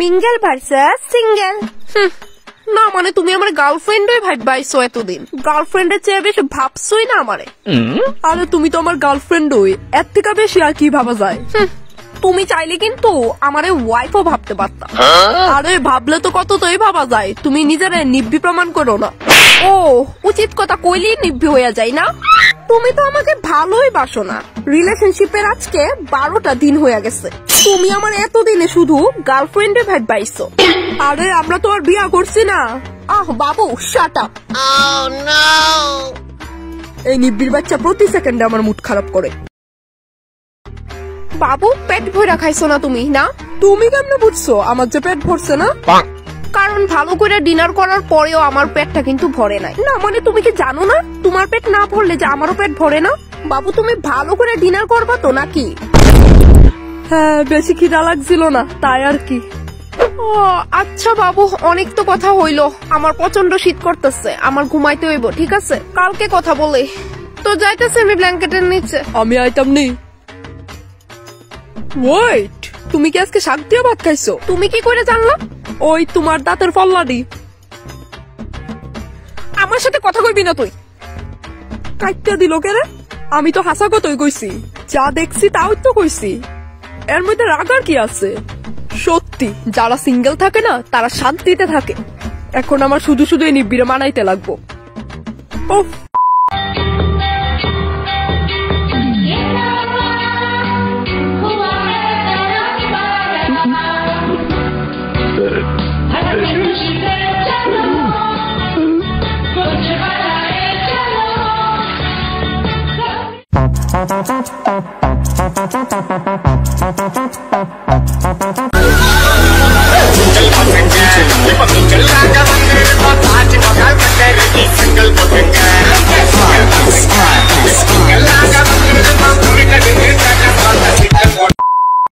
Mingle versus single. না মানে তুমি আমার গার্লফ্রেন্ডই ভাববাইছো এতদিন, গার্লফ্রেন্ডের চেয়ে বেশি ভাবছোই না আমারে। আরে তুমি তো আমার গার্লফ্রেন্ডই, এর থেকে বেশি আর কি ভাবা যায়? তুমি চাইলে কিন্তু আমারে ওয়াইফও ভাবতে পারতা। আরে ভাবলে তো কতই ভাবা যায়, তুমি নিজের নিব্বি প্রমাণ করো না। ও উচিত কথা কইলেই নিব্বি হয়ে যায় না? তুমি তো আমাকে ভালোই বাসো না। রিলেশনশিপের আজকে 12টা দিন হয়ে গেছে, তুমি আমার এতদিনে শুধু গার্লফ্রেন্ডে ভাববাইছো। আরে আমরা তো আর বিয়া করছি না। আহ বাবু শাট আপ। এই নিব্বির বাচ্চা প্রতি সেকেন্ডে আমার মুড খারাপ করে। বাবু পেট ভরা খাইছো না তুমি? না তুমি কেমনে বুঝছো আমার যে পেট ভরছে না? কারণ ভালো করে ডিনার করার পরেও আমার পেটটা কিন্তু ভরে নাই। না মানে তুমি কি জানো না তোমার পেট না ভরলে যে আমারও পেট ভরে না? বাবু তুমি ভালো করে ডিনার করবা তো নাকি? হ্যাঁ বেশি খিদা লাগছিল না তাই আর কি। ও আচ্ছা বাবু অনেক তো কথা হইলো, আমার প্রচন্ড শীত করতেছে, আমার ঘুমাইতে হইব। ঠিক আছে কালকে কথা বলে তো যাইতেছে আমি ব্ল্যাঙ্কেটের নিচে। আমি আইতাম নি। ওয়েট তুমি কি আজকে শাক দিয়ে ভাত খাইছো? তুমি কি করে জানলা? ওই তোমার দাঁতের ফল্লাডি। আমার সাথে কথা কইবি না তুই। কাইটা দিল কেরে? আমি তো হাসা কথাই কইছি, যা দেখছি তাও তো কইছি, এর মধ্যে রাগার কি আছে? সত্যি যারা সিঙ্গেল থাকে না তারা শান্তিতে থাকে। এখন আমার শুধু শুধু এই নিব্বিরে মানাইতে লাগবো। ওহ